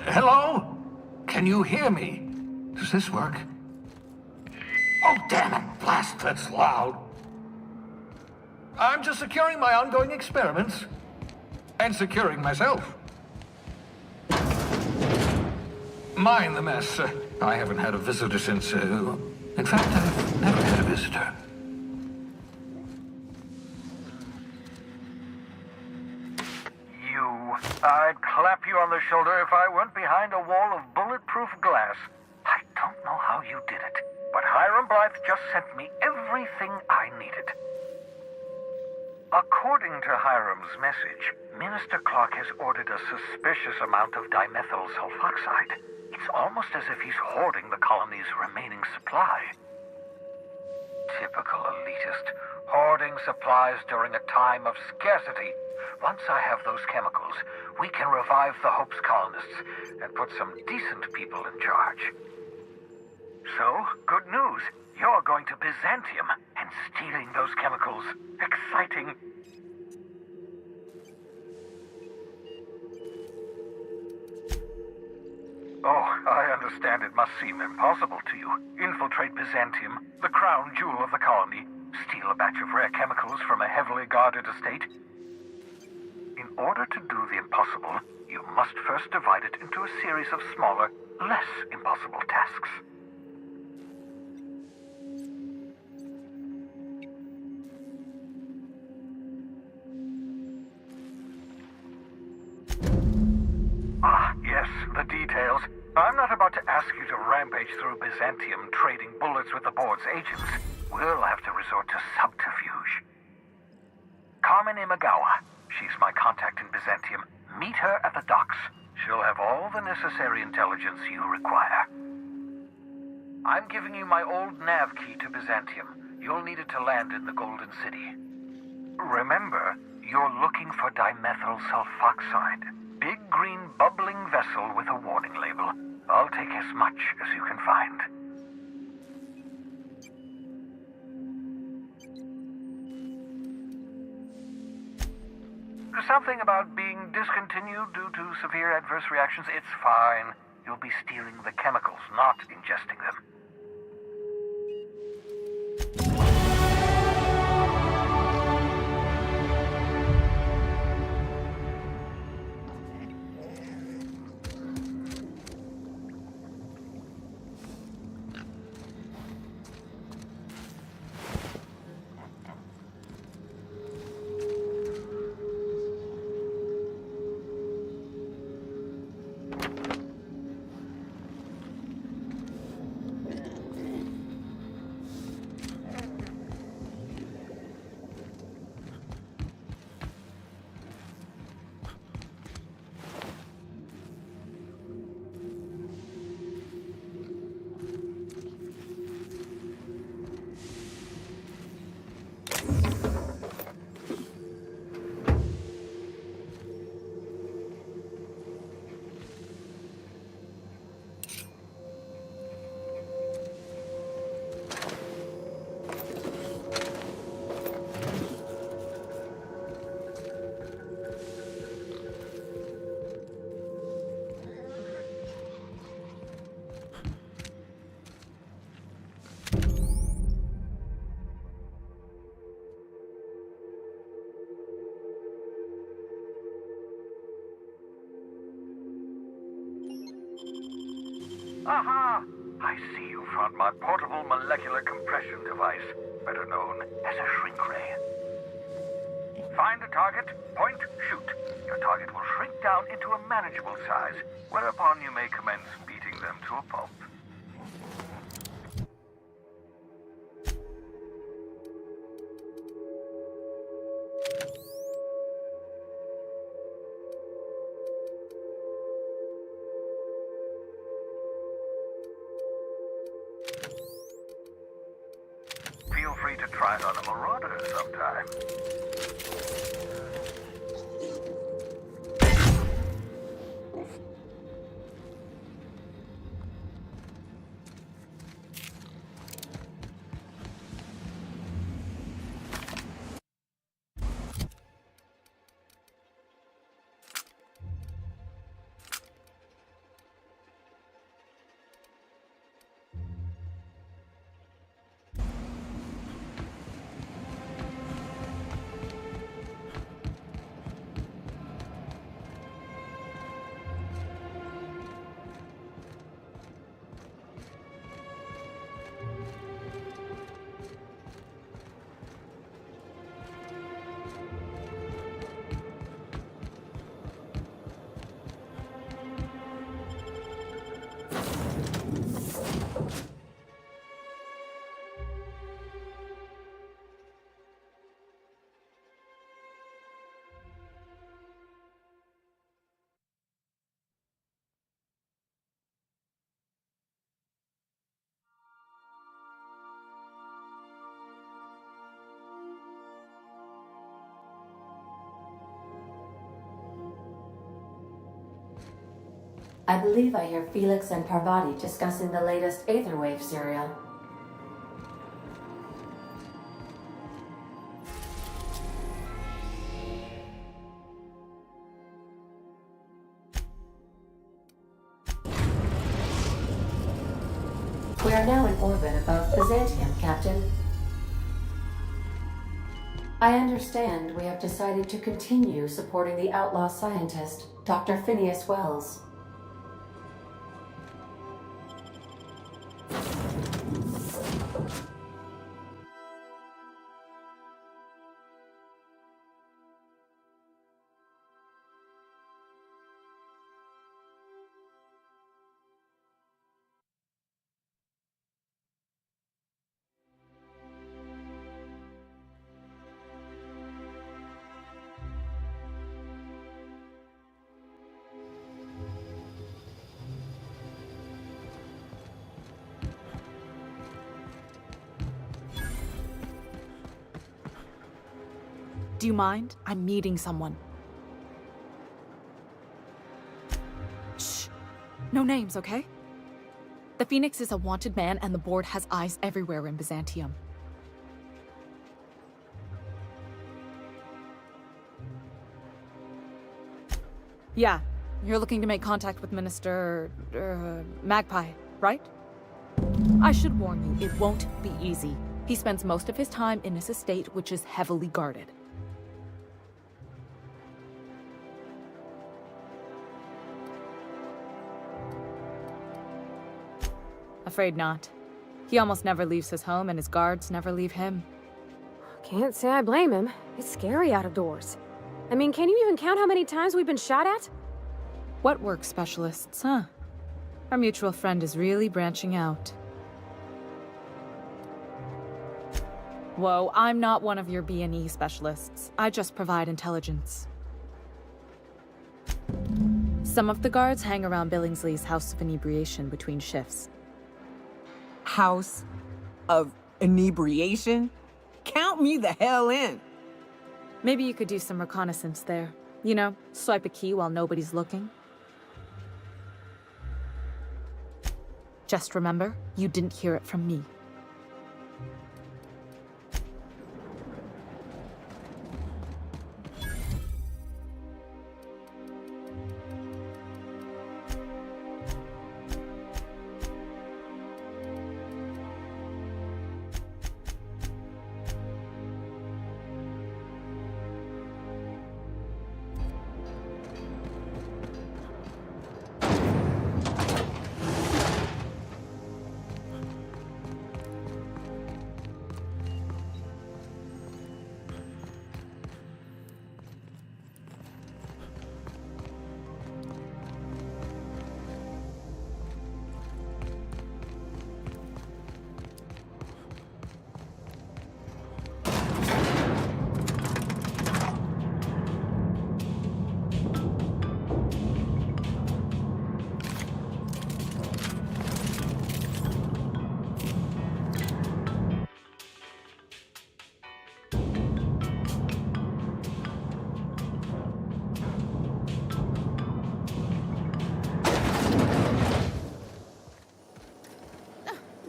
Hello? Can you hear me? Does this work? Oh, damn it! Blast, that's loud. I'm just securing my ongoing experiments. And securing myself. Mind the mess. I haven't had a visitor since, in fact, I've never had a visitor. I'd clap you on the shoulder if I weren't behind a wall of bulletproof glass. I don't know how you did it, but Hiram Blythe just sent me everything I needed. According to Hiram's message, Minister Clark has ordered a suspicious amount of dimethyl sulfoxide. It's almost as if he's hoarding the colony's remaining supply. Typical elitist, hoarding supplies during a time of scarcity. Once I have those chemicals, we can revive the Hope's colonists and put some decent people in charge. So, good news. You're going to Byzantium and stealing those chemicals. Exciting. Oh, I understand it must seem impossible to you. Infiltrate Byzantium, the crown jewel of the colony, steal a batch of rare chemicals from a heavily guarded estate. In order to do the impossible, you must first divide it into a series of smaller, less impossible tasks. Ah, yes, the details. I'm not about to ask you to rampage through Byzantium trading bullets with the board's agents. We'll have to resort to subterfuge. Carmen Imagawa. She's my contact in Byzantium. Meet her at the docks. She'll have all the necessary intelligence you require. I'm giving you my old nav key to Byzantium. You'll need it to land in the Golden City. Remember, you're looking for dimethyl sulfoxide. Big green bubbling vessel with a warning label. I'll take as much as you can find. Something about being discontinued due to severe adverse reactions. It's fine. You'll be stealing the chemicals, not ingesting them. Aha! I see you found my portable molecular compression device, better known as a shrink ray. Find a target, point, shoot. Your target will shrink down into a manageable size, whereupon you may commence beating them to a pulp. Feel free to try it on a marauder sometime. I believe I hear Felix and Parvati discussing the latest Aetherwave serial. We are now in orbit above Byzantium, Captain. I understand we have decided to continue supporting the outlaw scientist, Dr. Phineas Wells. Do you mind? I'm meeting someone. Shh. No names, okay? The Phoenix is a wanted man, and the board has eyes everywhere in Byzantium. Yeah, you're looking to make contact with Minister... Magpie, right? I should warn you, it won't be easy. He spends most of his time in his estate, which is heavily guarded. Afraid not. He almost never leaves his home, and his guards never leave him. Can't say I blame him. It's scary out of doors. I mean, can you even count how many times we've been shot at? What work specialists, huh? Our mutual friend is really branching out. Whoa, I'm not one of your B&E specialists. I just provide intelligence. Some of the guards hang around Billingsley's House of Inebriation between shifts. House of Inebriation? Count me the hell in. Maybe you could do some reconnaissance there. You know, swipe a key while nobody's looking. Just remember, you didn't hear it from me.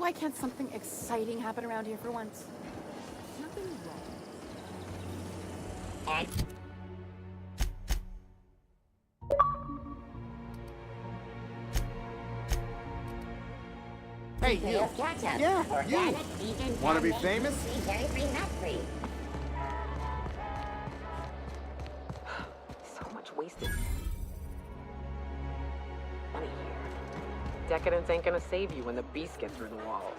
Why can't something exciting happen around here for once? Nothing wrong. Hey, you. Yeah, you. Want to be famous? So much wasted money here. Decadence ain't gonna save you when the beast gets through the walls.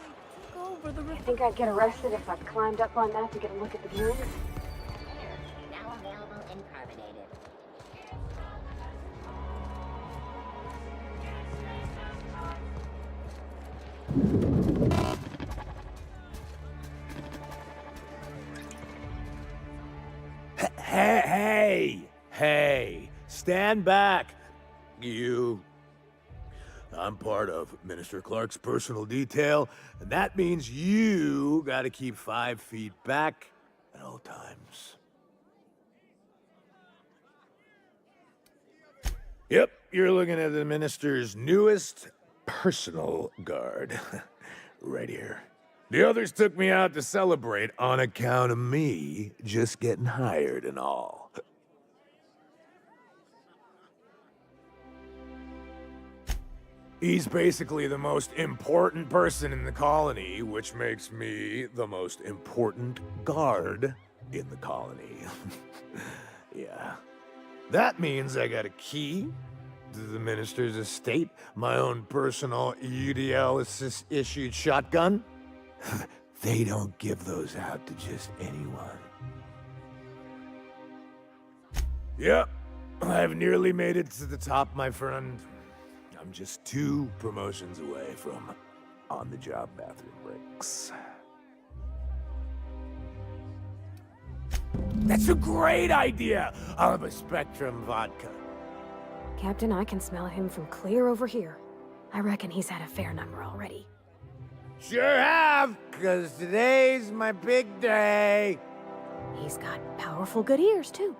Go over the I think I'd get arrested if I climbed up on that to get a look at the views. Now available in carbonated. Hey, stand back, you. I'm part of Minister Clark's personal detail, and that means you gotta keep 5 feet back at all times. Yep, you're looking at the minister's newest personal guard. Right here. The others took me out to celebrate on account of me just getting hired and all. He's basically the most important person in the colony, which makes me the most important guard in the colony. Yeah. That means I got a key to the minister's estate, my own personal UDL-issued shotgun. They don't give those out to just anyone. Yep, I've nearly made it to the top, my friend. I'm just 2 promotions away from on-the-job bathroom breaks. That's a great idea! I'll have a Spectrum vodka. Captain, I can smell him from clear over here. I reckon he's had a fair number already. Sure have, 'cause today's my big day. He's got powerful good ears, too.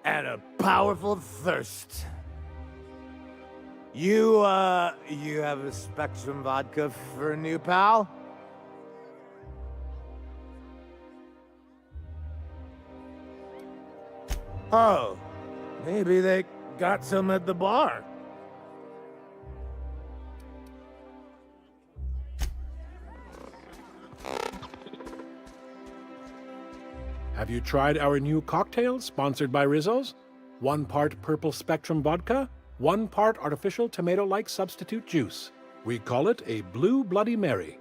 And a powerful thirst. You have a Spectrum vodka for a new pal? Oh, maybe they got some at the bar. Have you tried our new cocktail sponsored by Rizzo's? 1 part purple Spectrum vodka, 1 part artificial tomato-like substitute juice. We call it a Blue Bloody Mary.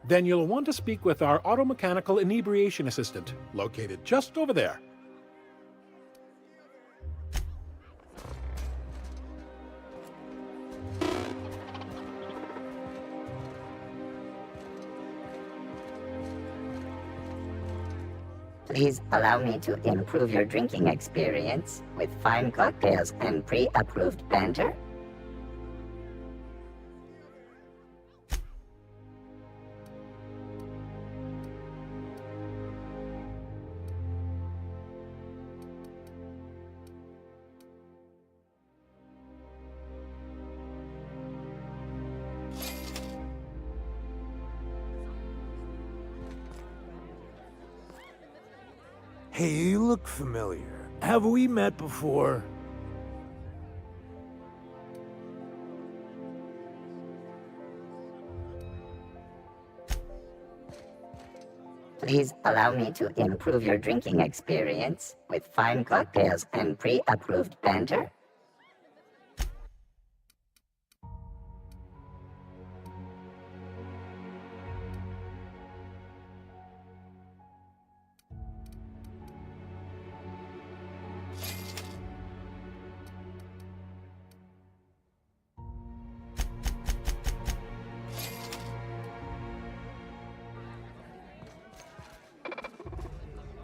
Then you'll want to speak with our auto-mechanical inebriation assistant, located just over there. Please allow me to improve your drinking experience with fine cocktails and pre-approved banter. Hey, you look familiar. Have we met before? Please allow me to improve your drinking experience with fine cocktails and pre-approved banter.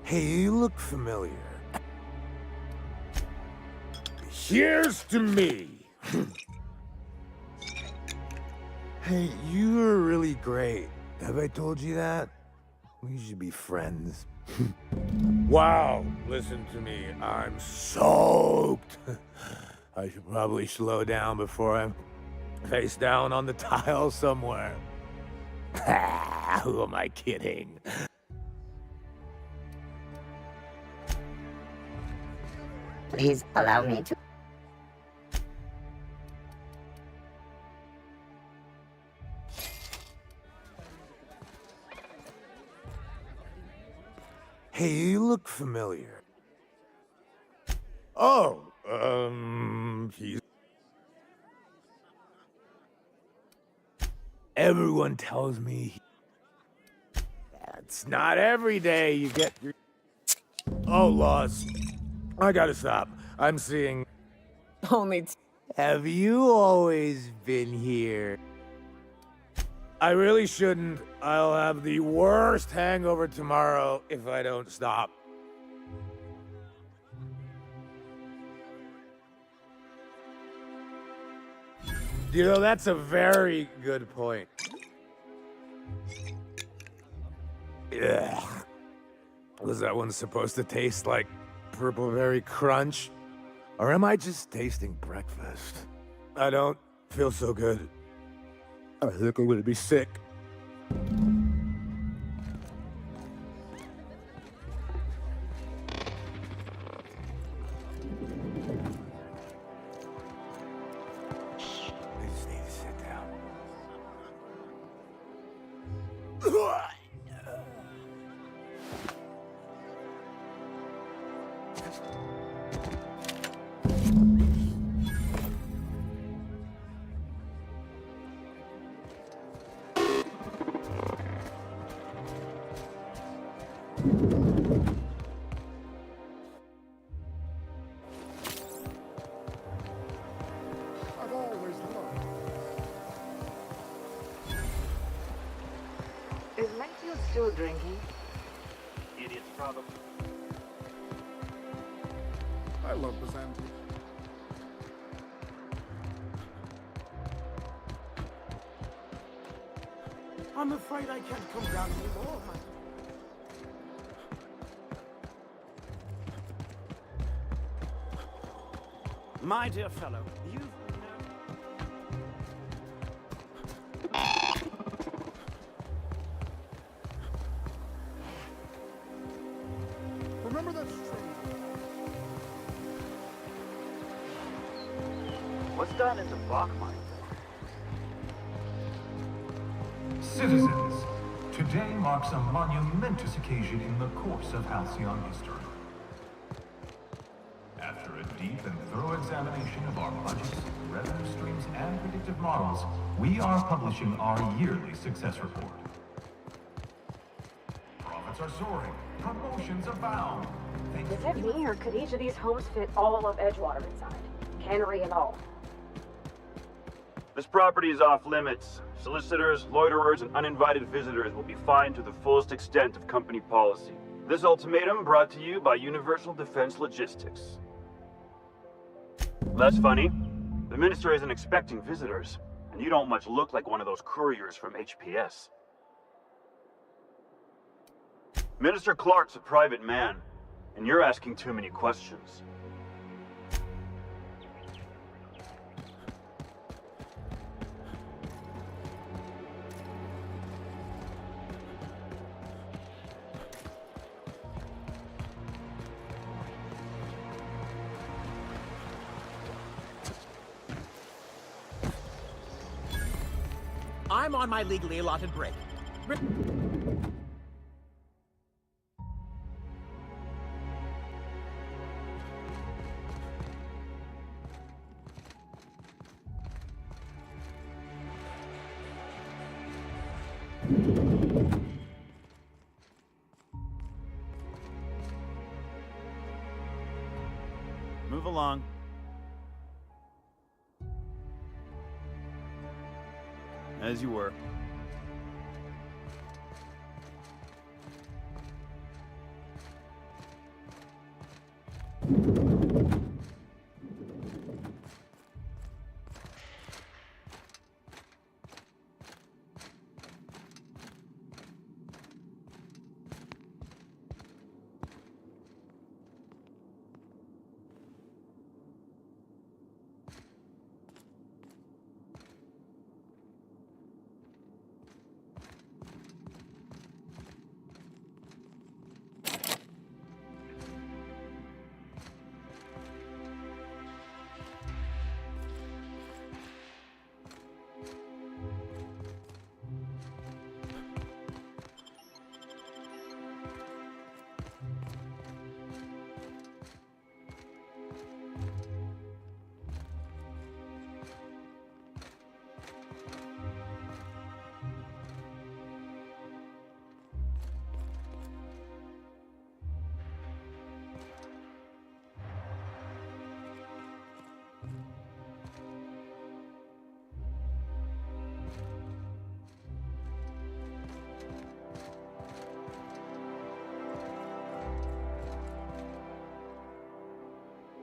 Hey, you look familiar. Here's to me! Hey, you are really great. Have I told you that? We should be friends. Wow, listen to me. I'm soaked. I should probably slow down before I'm face down on the tile somewhere. Who am I kidding? Please allow me to. Hey, you look familiar. Oh, he's... Everyone tells me it's not every day you get your... Oh, lost. I gotta stop. I'm seeing... Only Have you always been here? I really shouldn't. I'll have the worst hangover tomorrow if I don't stop. You know, that's a very good point. Yeah. Was that one supposed to taste like purple berry crunch? Or am I just tasting breakfast? I don't feel so good. I think I'm gonna be sick. I just need to sit down. I've always loved. Is Mayfield still drinking? Idiot's problem. I love Byzantium. I'm afraid I can't come down anymore, man. My dear fellow, you've Remember that string? What's done into Bachmine? Citizens, today marks a monumentous occasion in the course of Halcyon history. After a deep and thorough examination of our budgets, revenue streams, and predictive models, we are publishing our yearly success report. Profits are soaring, promotions abound. Is it me, or could each of these homes fit all of Edgewater inside? Cannery and all. This property is off limits. Solicitors, loiterers, and uninvited visitors will be fined to the fullest extent of company policy. This ultimatum brought to you by Universal Defense Logistics. That's funny. The minister isn't expecting visitors, and you don't much look like one of those couriers from HPS. Minister Clark's a private man, and you're asking too many questions. I'm on my legally allotted break. Move along. As you were.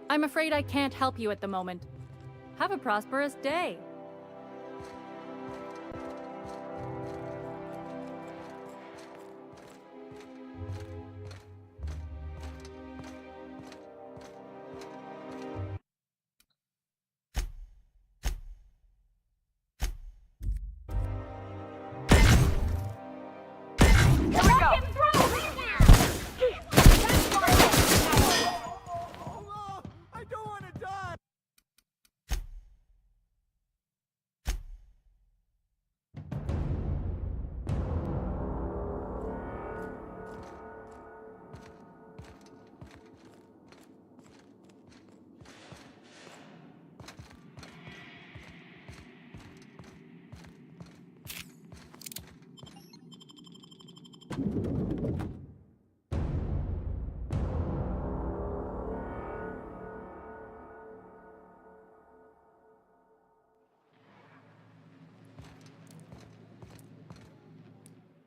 I'm afraid I can't help you at the moment. Have a prosperous day. I don't want to die!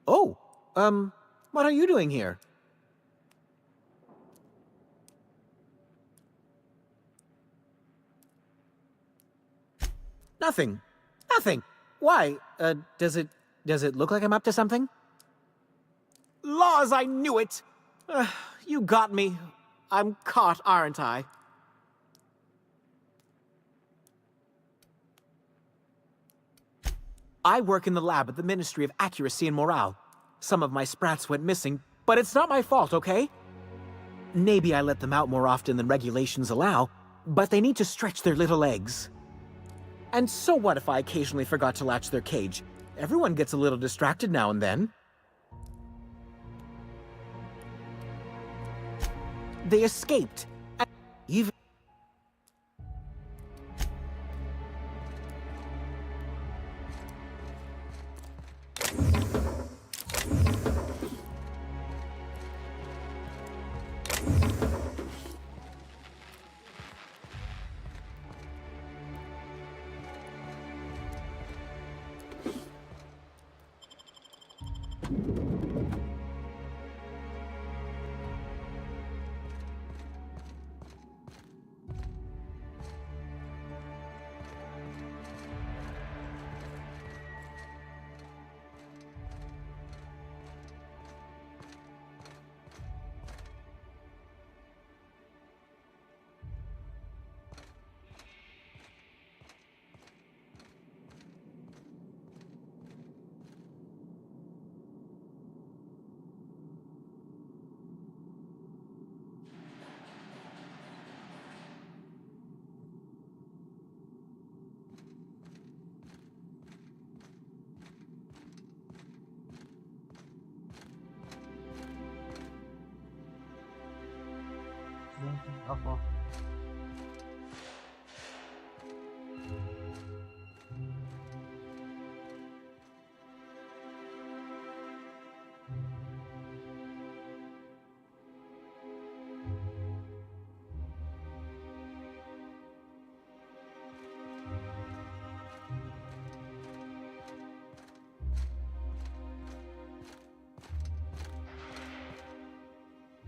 Oh, what are you doing here? Nothing. Nothing. Why? Does it look like I'm up to something? Laws, I knew it! You got me. I'm caught, aren't I? I work in the lab at the Ministry of Accuracy and Morale. Some of my sprats went missing, but it's not my fault, okay? Maybe I let them out more often than regulations allow, but they need to stretch their little legs. And so what if I occasionally forgot to latch their cage? Everyone gets a little distracted now and then. They escaped. And even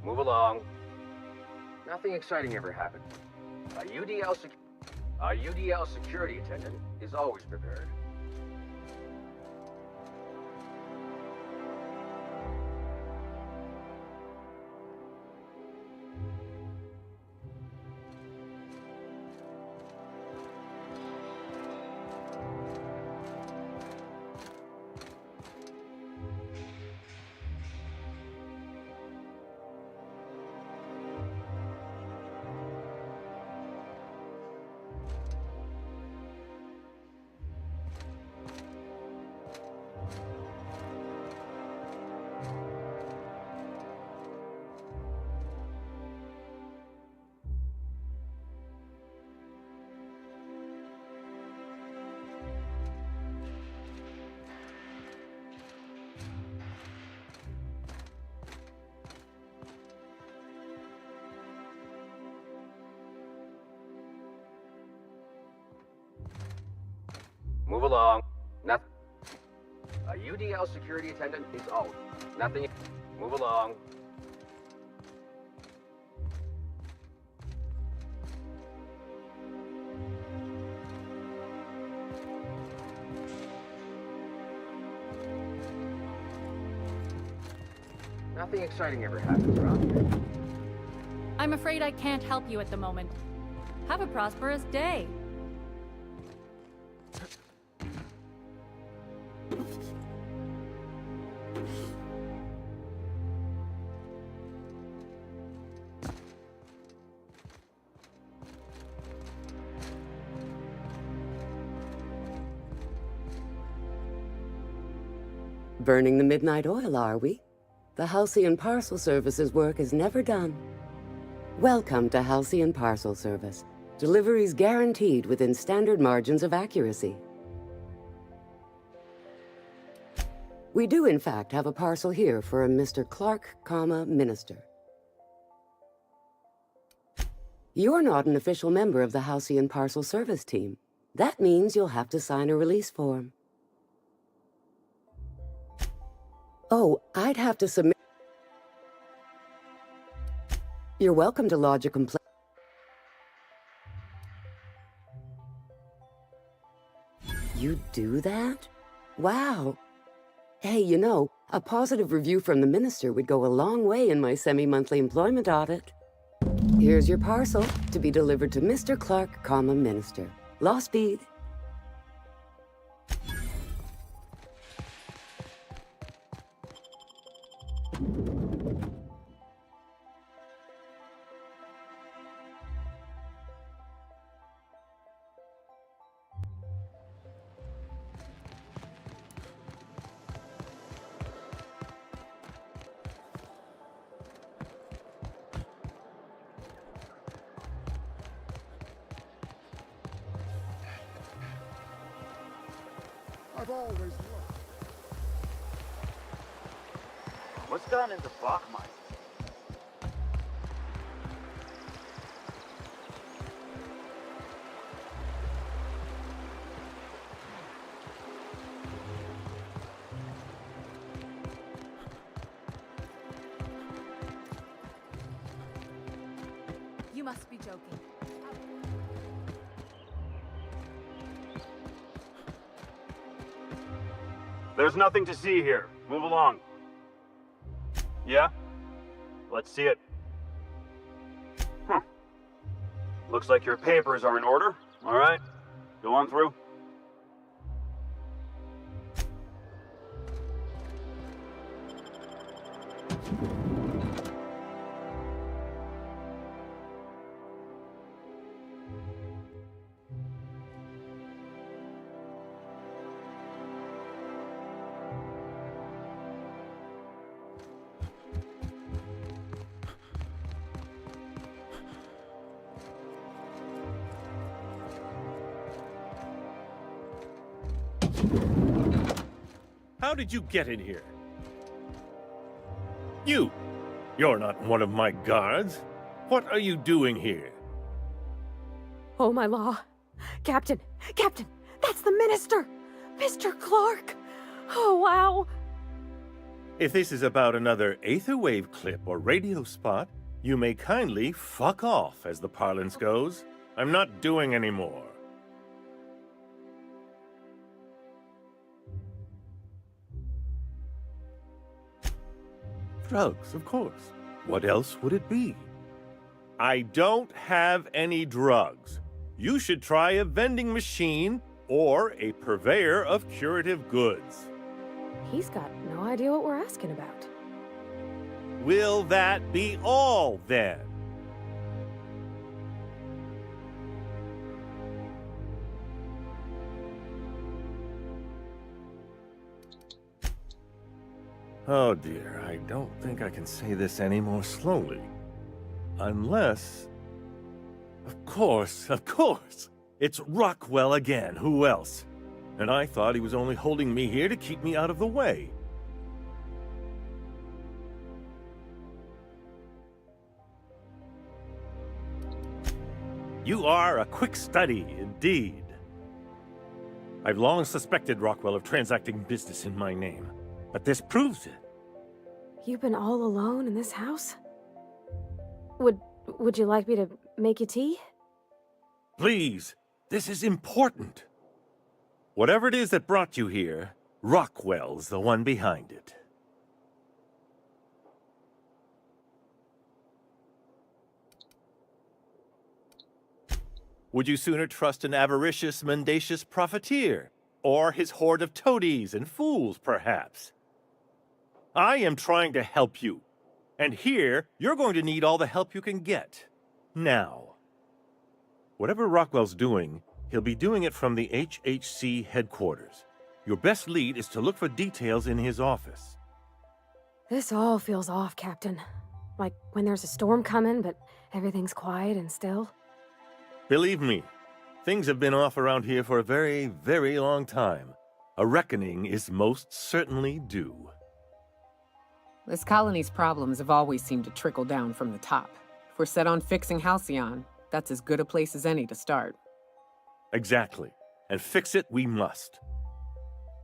Move along. Nothing exciting ever happened. A UDL security attendant is always prepared. Move along. Nothing. A UDL security attendant is always. Nothing. Move along. Nothing exciting ever happens around here. I'm afraid I can't help you at the moment. Have a prosperous day. Burning the midnight oil, are we? The Halcyon Parcel Service's work is never done. Welcome to Halcyon Parcel Service. Deliveries guaranteed within standard margins of accuracy. We do, in fact, have a parcel here for a Mr. Clark, Minister. You're not an official member of the Halcyon Parcel Service team. That means you'll have to sign a release form. Oh, I'd have to submit... You're welcome to lodge a complaint. You do that? Wow. Hey, you know, a positive review from the minister would go a long way in my semi-monthly employment audit. Here's your parcel to be delivered to Mr. Clark, Minister. Law speed. I've always loved. What's gone into Bachmeister? You must be joking. There's nothing to see here. Move along. Yeah? Let's see it. Looks like your papers are in order. All right. Go on through. How did you get in here? You're not one of my guards. What are you doing here? Oh, my law. Captain, that's the minister! Mr. Clark! Oh, wow! If this is about another Aetherwave clip or radio spot, you may kindly fuck off, as the parlance goes. I'm not doing any more. Drugs, of course. What else would it be? I don't have any drugs. You should try a vending machine or a purveyor of curative goods. He's got no idea what we're asking about. Will that be all, then? Oh dear, I don't think I can say this any more slowly. Unless... Of course! It's Rockwell again, who else? And I thought he was only holding me here to keep me out of the way. You are a quick study, indeed. I've long suspected Rockwell of transacting business in my name, but this proves it. You've been all alone in this house? Would you like me to make you tea? Please, this is important. Whatever it is that brought you here, Rockwell's the one behind it. Would you sooner trust an avaricious, mendacious profiteer? Or his horde of toadies and fools, perhaps? I am trying to help you. And here, you're going to need all the help you can get. Now. Whatever Rockwell's doing, he'll be doing it from the HHC headquarters. Your best lead is to look for details in his office. This all feels off, Captain. Like when there's a storm coming, but everything's quiet and still. Believe me, things have been off around here for a very, very long time. A reckoning is most certainly due. This colony's problems have always seemed to trickle down from the top. If we're set on fixing Halcyon, that's as good a place as any to start. Exactly. And fix it we must.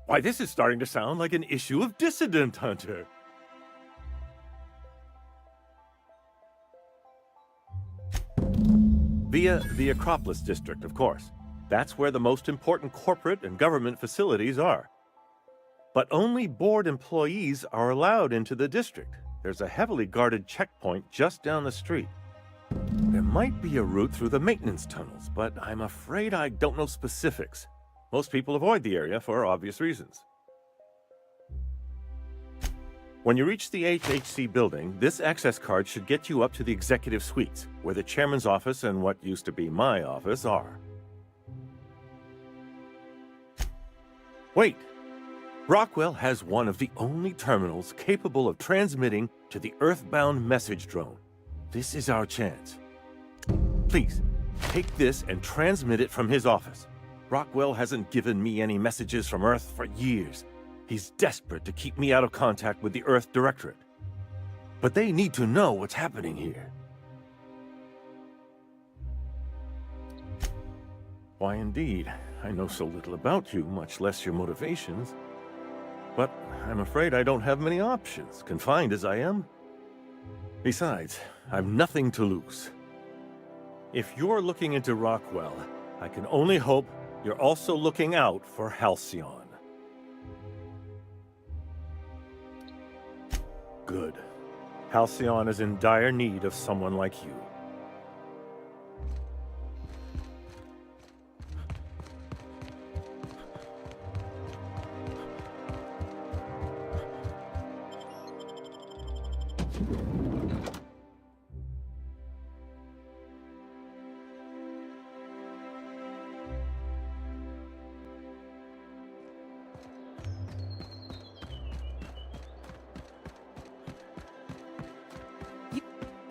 Why, this is starting to sound like an issue of Dissident Hunter. Via the Acropolis District, of course. That's where the most important corporate and government facilities are. But only board employees are allowed into the district. There's a heavily guarded checkpoint just down the street. There might be a route through the maintenance tunnels, but I'm afraid I don't know specifics. Most people avoid the area for obvious reasons. When you reach the HHC building, this access card should get you up to the executive suites, where the chairman's office and what used to be my office are. Wait! Rockwell has one of the only terminals capable of transmitting to the Earthbound message drone. This is our chance. Please, take this and transmit it from his office. Rockwell hasn't given me any messages from Earth for years. He's desperate to keep me out of contact with the Earth Directorate. But they need to know what's happening here. Why, indeed. I know so little about you, much less your motivations. But I'm afraid I don't have many options, confined as I am. Besides, I've nothing to lose. If you're looking into Rockwell, I can only hope you're also looking out for Halcyon. Good. Halcyon is in dire need of someone like you.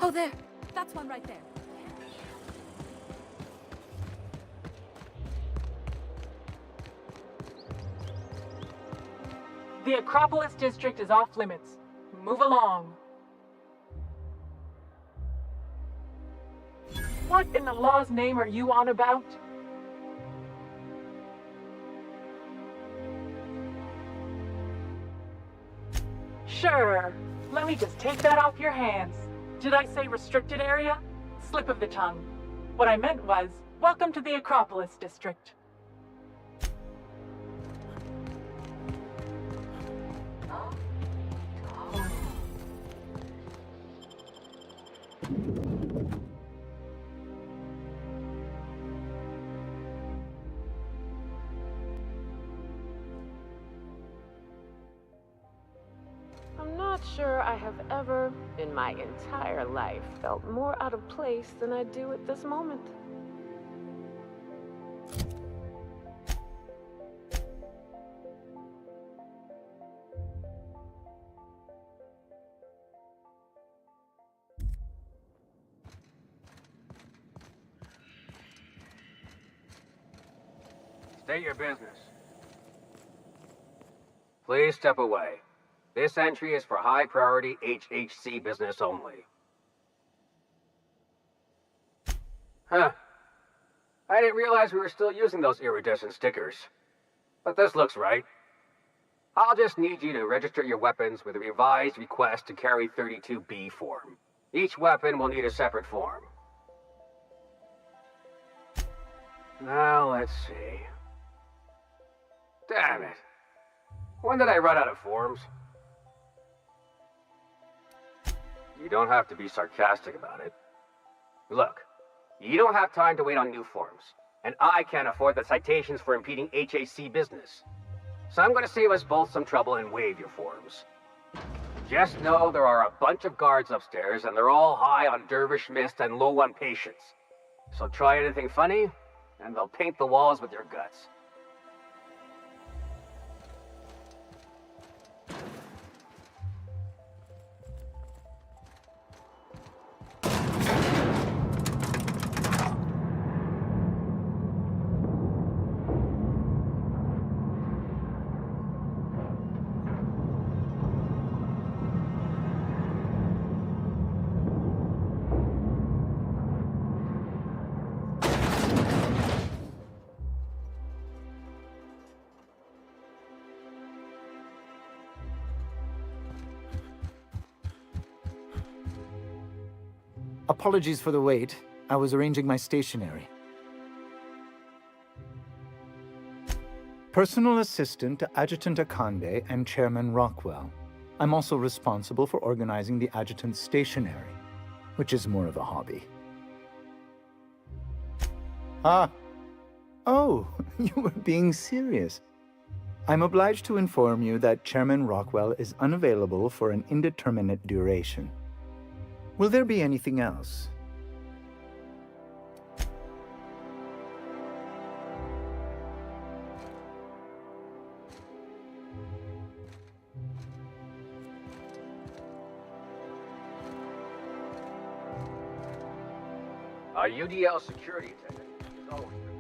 Oh, there. That's one right there. The Acropolis District is off limits. Move along. What in the law's name are you on about? Sure. Let me just take that off your hands. Did I say restricted area? Slip of the tongue. What I meant was, welcome to the Acropolis District. I'm not sure I have ever, in my entire life, felt more out of place than I do at this moment. State your business. Please step away. This entry is for high-priority HHC business only. Huh. I didn't realize we were still using those iridescent stickers. But this looks right. I'll just need you to register your weapons with a revised request to carry 32B form. Each weapon will need a separate form. Now, let's see. Damn it. When did I run out of forms? You don't have to be sarcastic about it. Look, You don't have time to wait on new forms, and I can't afford the citations for impeding HAC business. So I'm going to save us both some trouble and waive your forms. Just know there are a bunch of guards upstairs, and they're all high on Dervish Mist and low on patience. So try anything funny, and they'll paint the walls with their guts. Apologies for the wait. I was arranging my stationery. Personal assistant to Adjutant Akande and Chairman Rockwell. I'm also responsible for organizing the adjutant's stationery, which is more of a hobby. Ah. Oh, you were being serious. I'm obliged to inform you that Chairman Rockwell is unavailable for an indeterminate duration. Will there be anything else? A UDL security attendant is always prepared.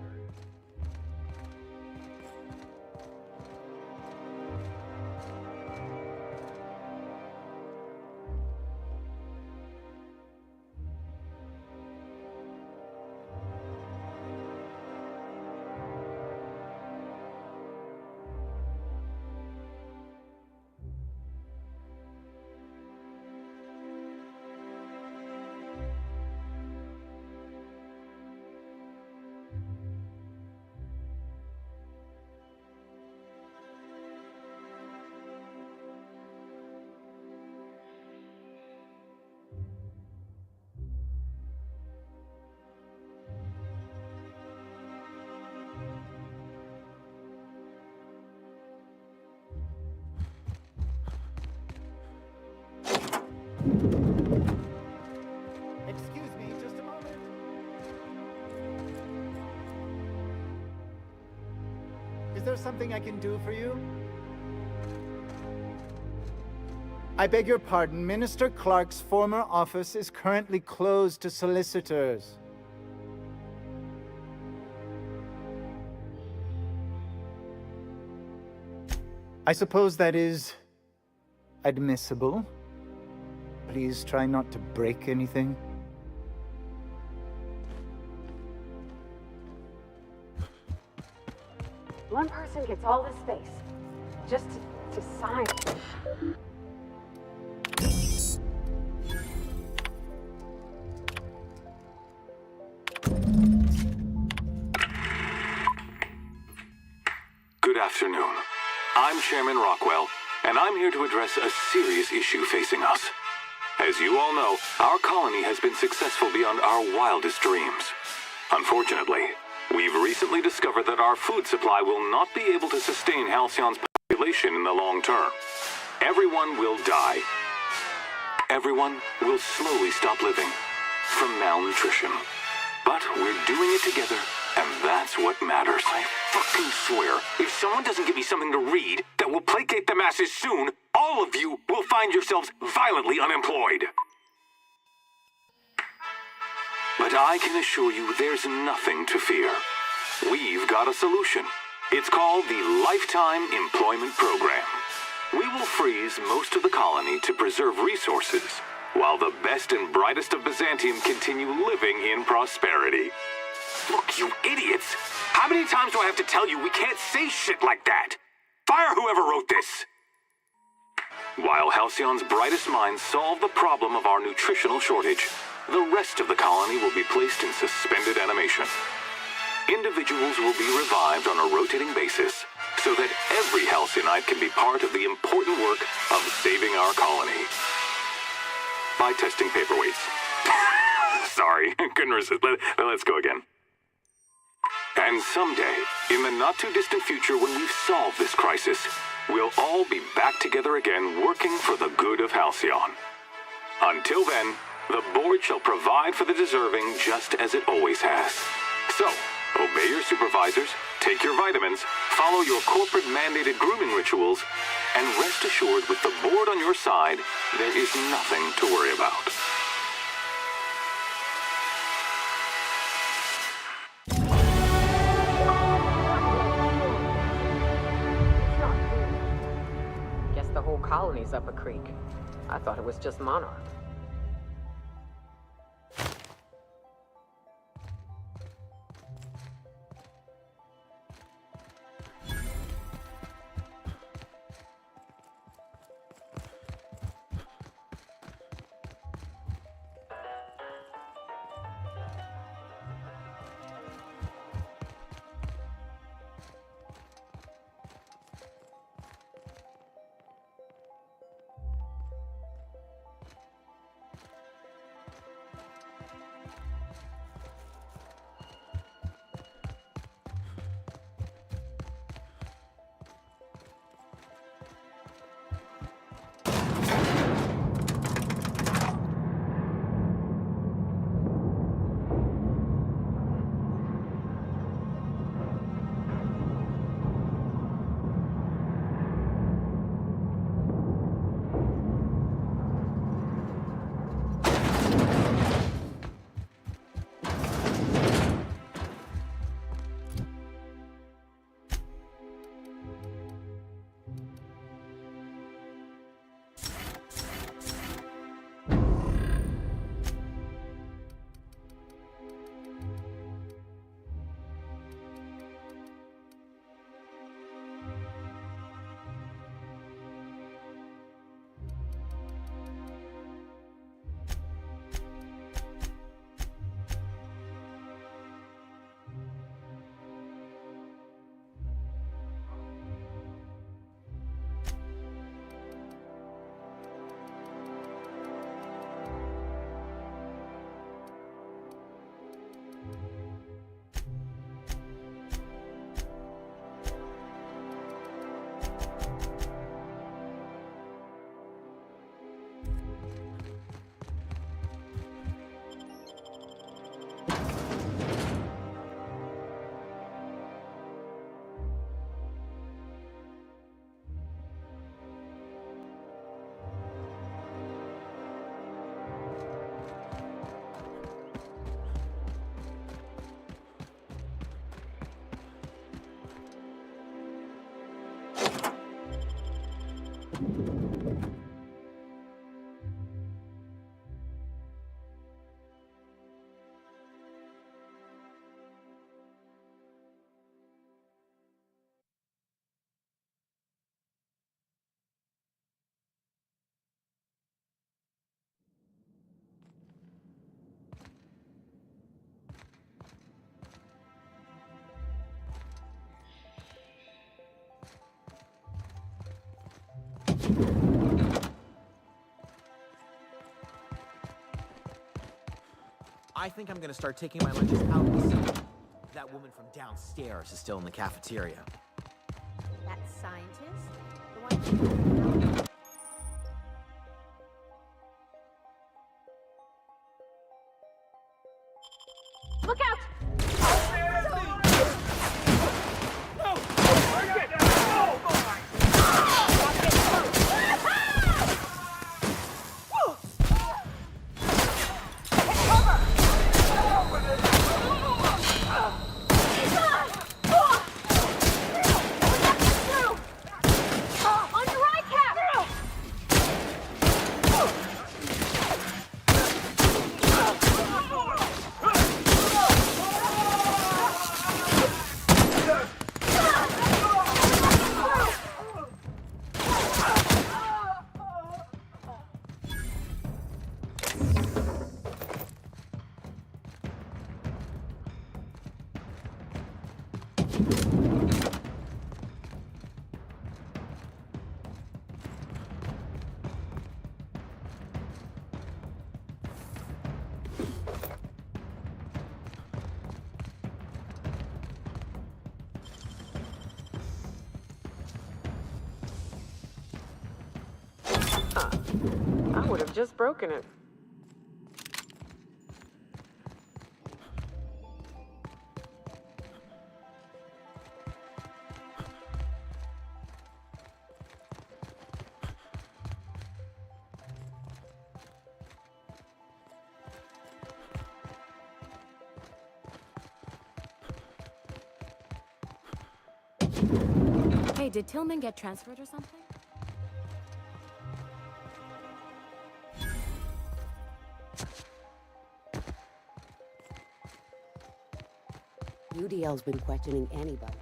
Excuse me, just a moment. Is there something I can do for you? I beg your pardon, Minister Clark's former office is currently closed to solicitors. I suppose that is admissible. Please try not to break anything. One person gets all this space. Just to sign. Good afternoon. I'm Chairman Rockwell, and I'm here to address a serious issue facing us. As you all know, our colony has been successful beyond our wildest dreams. Unfortunately, we've recently discovered that our food supply will not be able to sustain Halcyon's population in the long term. Everyone will die. Everyone will slowly stop living from malnutrition. But we're doing it together, and that's what matters. I fucking swear, if someone doesn't give me something to read that will placate the masses soon, all of you will find yourselves violently unemployed. But I can assure you there's nothing to fear. We've got a solution. It's called the Lifetime Employment Program. We will freeze most of the colony to preserve resources, while the best and brightest of Byzantium continue living in prosperity. Look, you idiots! How many times do I have to tell you we can't say shit like that? Fire whoever wrote this! While Halcyon's brightest minds solve the problem of our nutritional shortage, the rest of the colony will be placed in suspended animation. Individuals will be revived on a rotating basis, so that every Halcyonite can be part of the important work of saving our colony. By testing paperweights. Sorry, couldn't resist. Let's go again. And someday, in the not-too-distant future when we've solved this crisis, we'll all be back together again working for the good of Halcyon. Until then, the board shall provide for the deserving just as it always has. So, obey your supervisors, take your vitamins, follow your corporate-mandated grooming rituals, and rest assured with the board on your side, there is nothing to worry about. Guess the whole colony's up a creek. I thought it was just Monarch. I think I'm gonna start taking my lunches out of the city. That woman from downstairs is still in the cafeteria. That scientist? The one... Look out! I would have just broken it. Hey, did Tillman get transferred or something? UDL's been questioning anybody.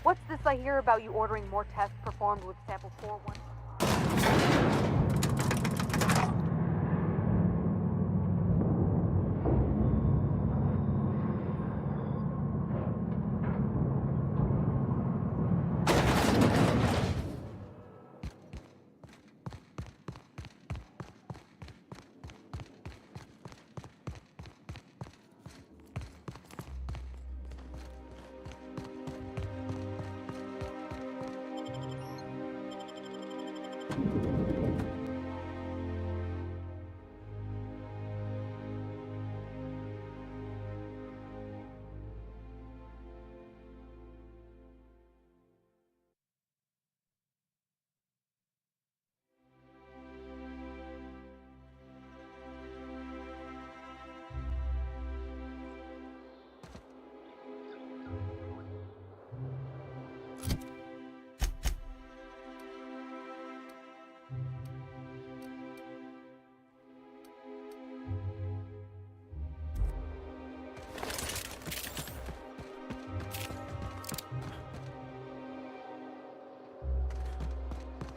What's this I hear about you ordering more tests performed with sample 4-1?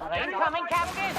Incoming, Captain!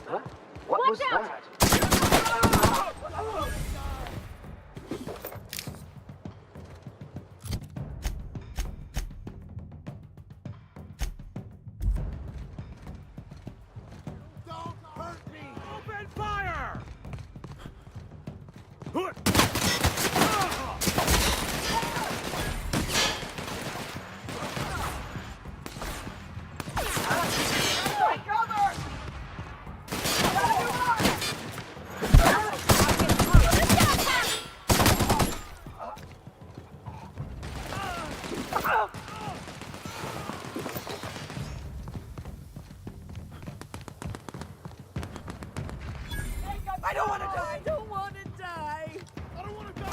Huh? What was that? Don't hurt me! Open fire! I don't want to die! I don't want to die! I don't want to die!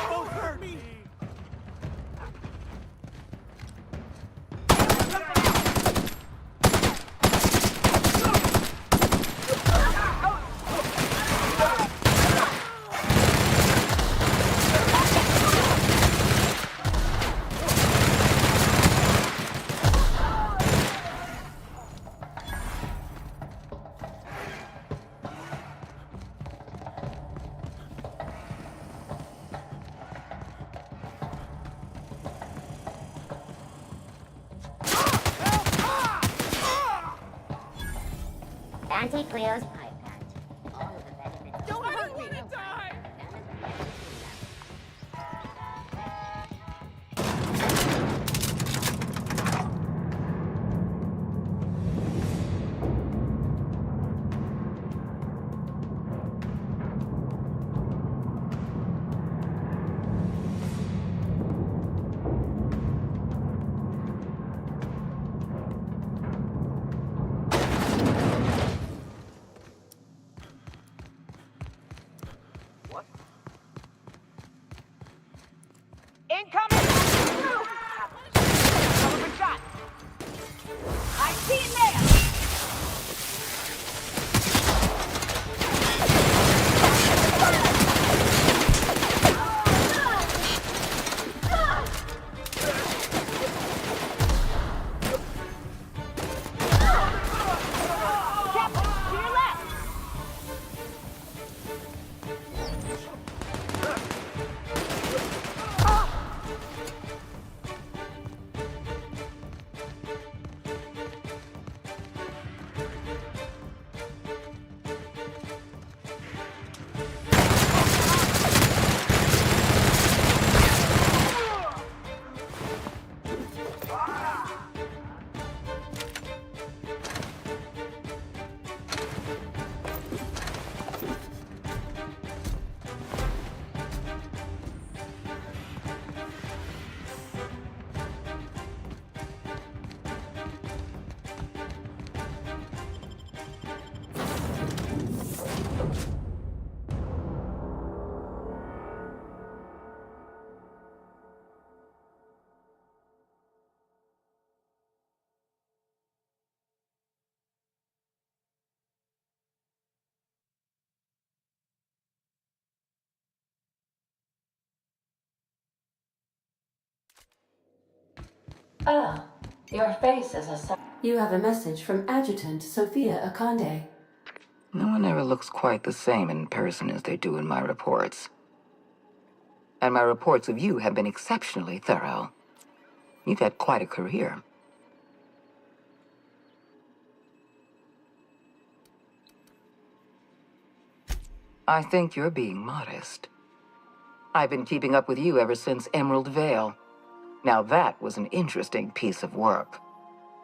Don't hurt me! Auntie Cleo's pie patch. All of the benefits. Don't I don't want to die! Incoming! Cover shot! I see it there! Ah, your face is a... You have a message from Adjutant Sophia Akande. No one ever looks quite the same in person as they do in my reports. And my reports of you have been exceptionally thorough. You've had quite a career. I think you're being modest. I've been keeping up with you ever since Emerald Vale. Now that was an interesting piece of work.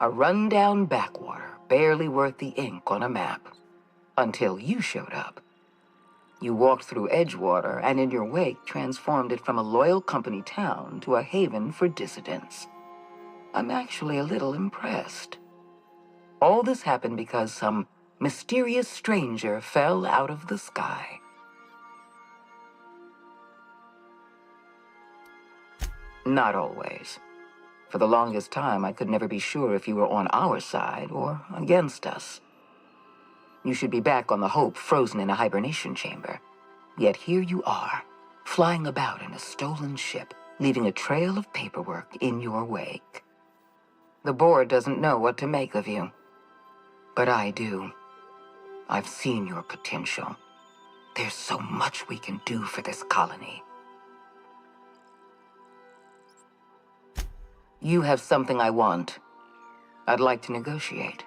A rundown backwater, barely worth the ink on a map. Until you showed up. You walked through Edgewater and in your wake transformed it from a loyal company town to a haven for dissidents. I'm actually a little impressed. All this happened because some mysterious stranger fell out of the sky. Not always. For the longest time, I could never be sure if you were on our side or against us. You should be back on the Hope, frozen in a hibernation chamber. Yet here you are, flying about in a stolen ship, leaving a trail of paperwork in your wake. The board doesn't know what to make of you. But I do. I've seen your potential. There's so much we can do for this colony. You have something I want. I'd like to negotiate.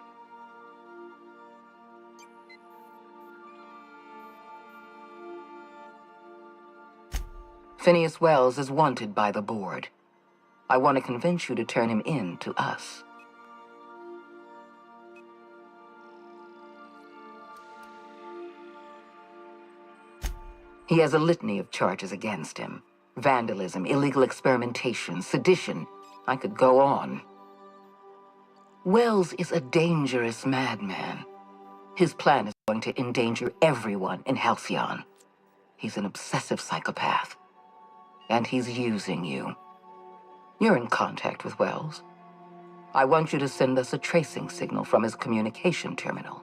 Phineas Wells is wanted by the board. I want to convince you to turn him in to us. He has a litany of charges against him. Vandalism, illegal experimentation, sedition. I could go on. Wells is a dangerous madman. His plan is going to endanger everyone in Halcyon. He's an obsessive psychopath. And he's using you. You're in contact with Wells. I want you to send us a tracing signal from his communication terminal.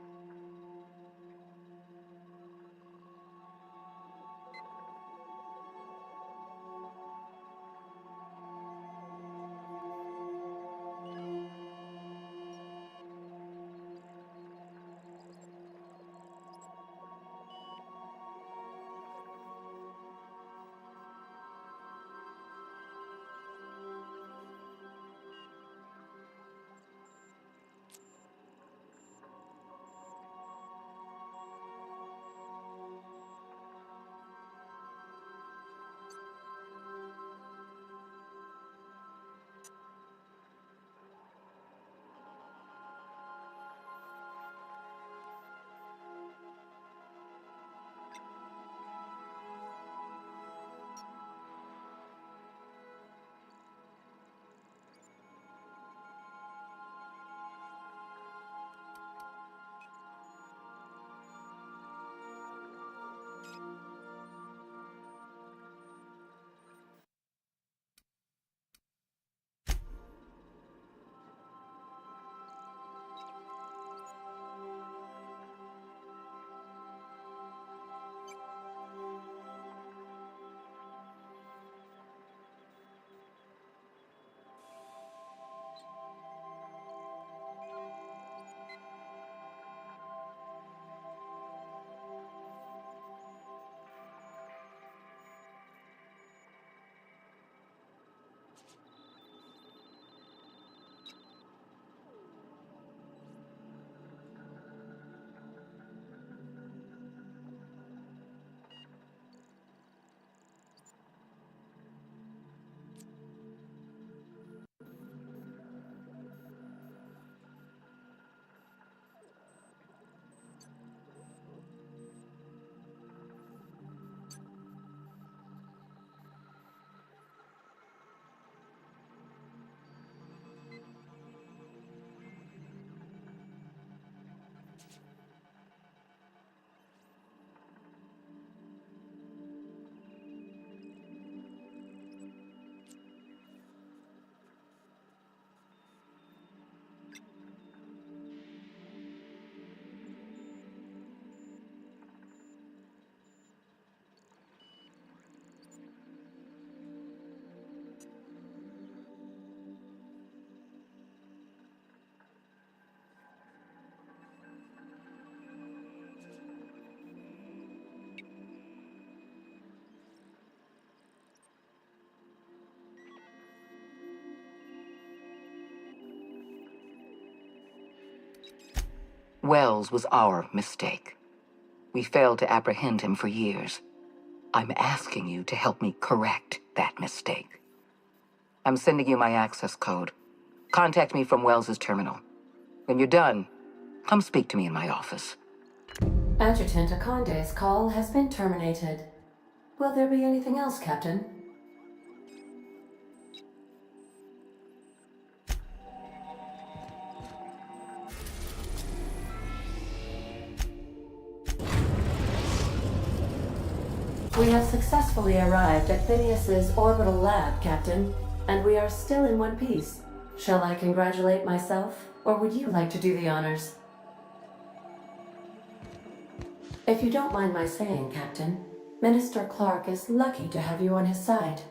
Wells was our mistake. We failed to apprehend him for years. I'm asking you to help me correct that mistake. I'm sending you my access code. Contact me from Wells's terminal. When you're done, come speak to me in my office. Adjutant Akonde's call has been terminated. Will there be anything else, Captain? We have successfully arrived at Phineas's orbital lab, Captain, and we are still in one piece. Shall I congratulate myself, or would you like to do the honors? If you don't mind my saying, Captain, Minister Clark is lucky to have you on his side.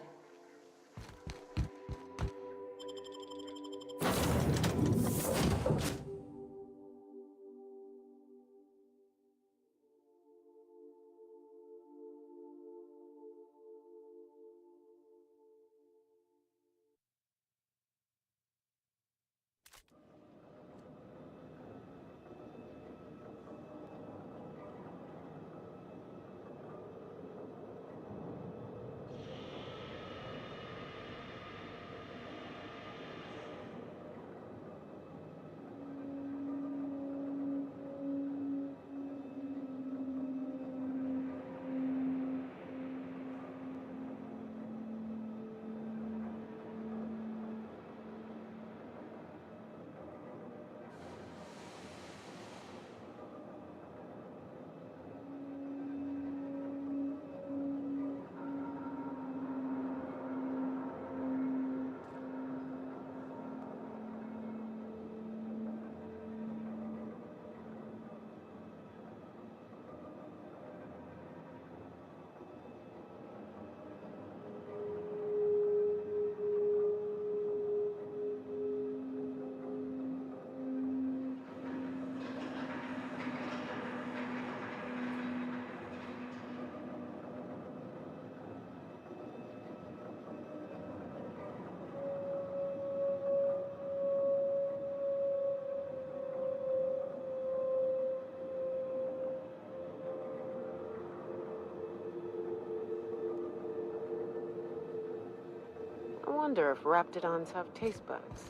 I wonder if Raptidons have taste buds.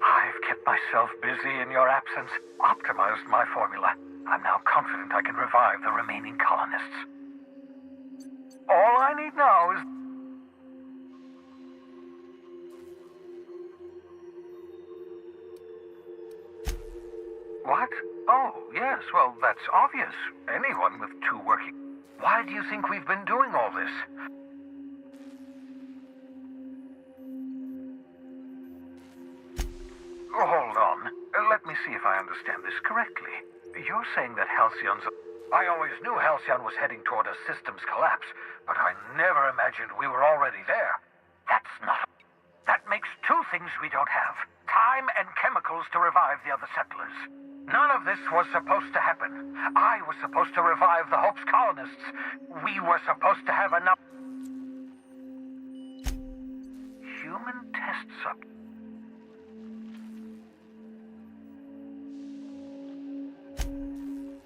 I've kept myself busy in your absence, optimized my formula. I'm now confident I can revive the remaining colonists. All I need now is... What? Oh, yes, well, that's obvious. Anyone with two working... Why do you think we've been doing all this? Hold on. Let me see if I understand this correctly. You're saying that Halcyon's... I always knew Halcyon was heading toward a systems collapse, but I never imagined we were already there. That's not... That makes two things we don't have. Time and chemicals to revive the other settlers. None of this was supposed to happen. I was supposed to revive the Hope's colonists. We were supposed to have enough... Human test subjects.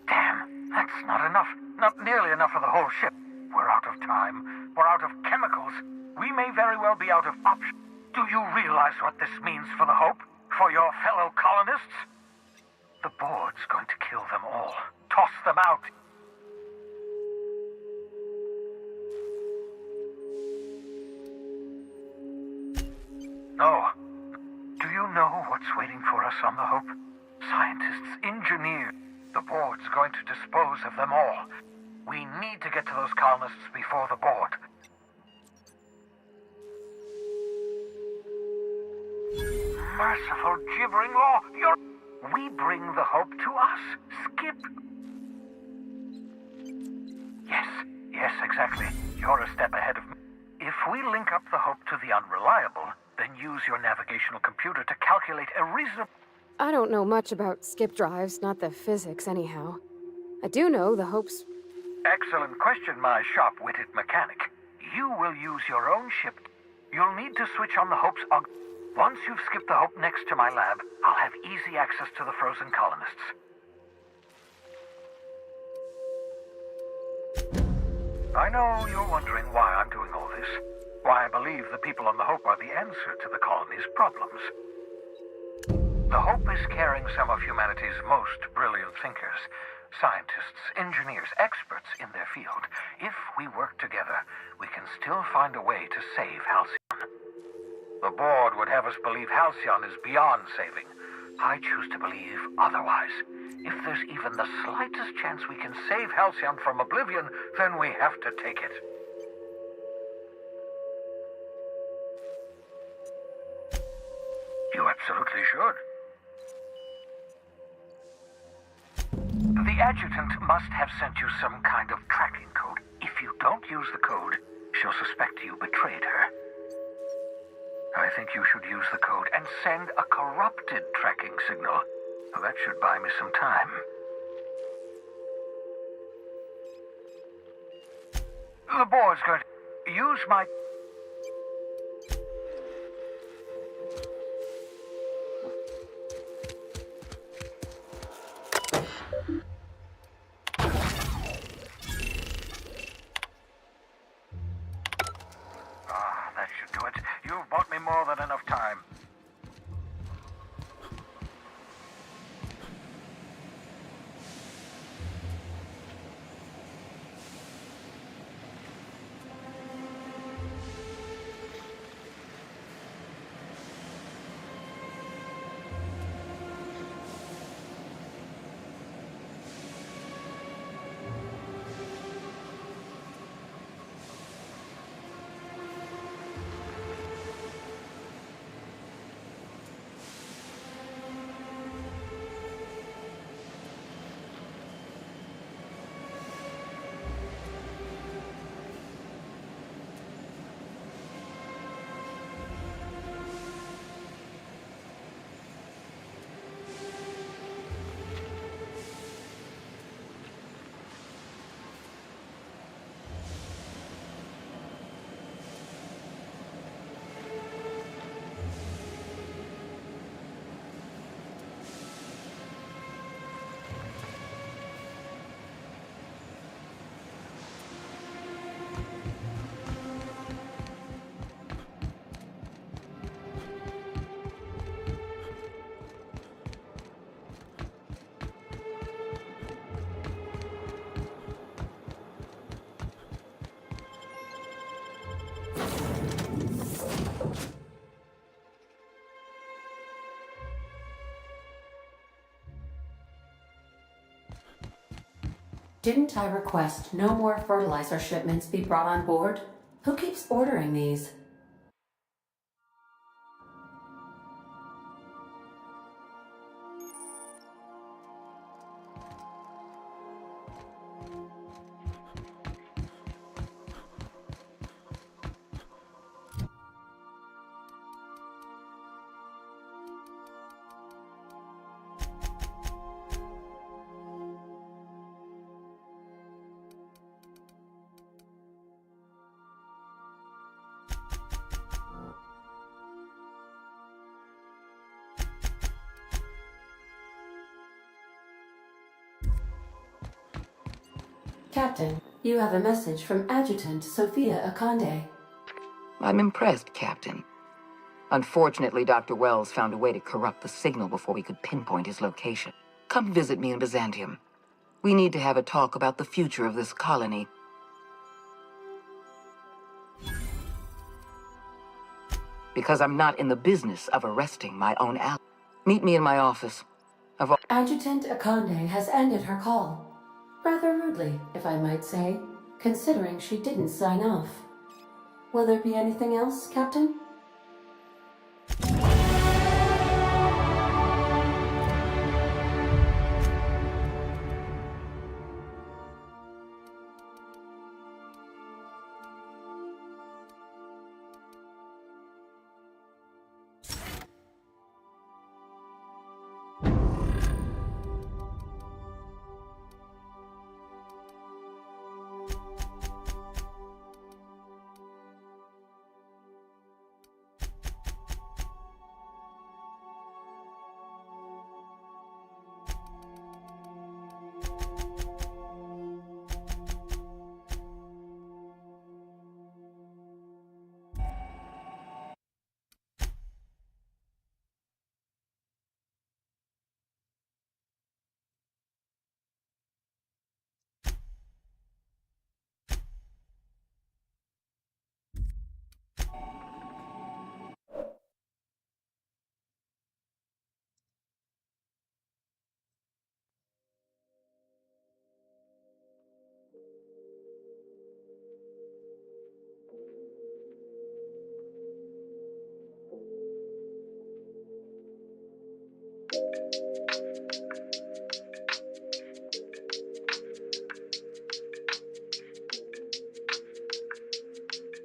Damn, that's not enough. Not nearly enough for the whole ship. We're out of time. We're out of chemicals. We may very well be out of options. Do you realize what this means for the Hope? For your fellow colonists? The board's going to kill them all. Toss them out. No. Do you know what's waiting for us on the Hope? Scientists, engineers. The board's going to dispose of them all. We need to get to those colonists before the board. Merciful gibbering law! We bring the Hope to us, Skip. Yes, exactly. You're a step ahead of me. If we link up the Hope to the Unreliable, then use your navigational computer to calculate a reasonable... I don't know much about skip drives, not the physics anyhow. I do know the Hope's... Excellent question, my sharp-witted mechanic. You will use your own ship. You'll need to switch on the Hope's Once you've skipped the Hope next to my lab, I'll have easy access to the frozen colonists. I know you're wondering why I'm doing all this. Why I believe the people on the Hope are the answer to the colony's problems. The Hope is carrying some of humanity's most brilliant thinkers, scientists, engineers, experts in their field. If we work together, we can still find a way to save Halcyon. The board would have us believe Halcyon is beyond saving. I choose to believe otherwise. If there's even the slightest chance we can save Halcyon from oblivion, then we have to take it. You absolutely should. The adjutant must have sent you some kind of tracking code. If you don't use the code, she'll suspect you betrayed her. I think you should use the code and send a corrupted tracking signal. That should buy me some time. The board's going to use my... That should do it. You've bought me more than enough time. Didn't I request no more fertilizer shipments be brought on board? Who keeps ordering these? Captain, you have a message from Adjutant Sophia Akande. I'm impressed, Captain. Unfortunately, Dr. Wells found a way to corrupt the signal before we could pinpoint his location. Come visit me in Byzantium. We need to have a talk about the future of this colony. Because I'm not in the business of arresting my own ally. Meet me in my office. Adjutant Akande has ended her call. Rather rudely, if I might say, considering she didn't sign off. Will there be anything else, Captain?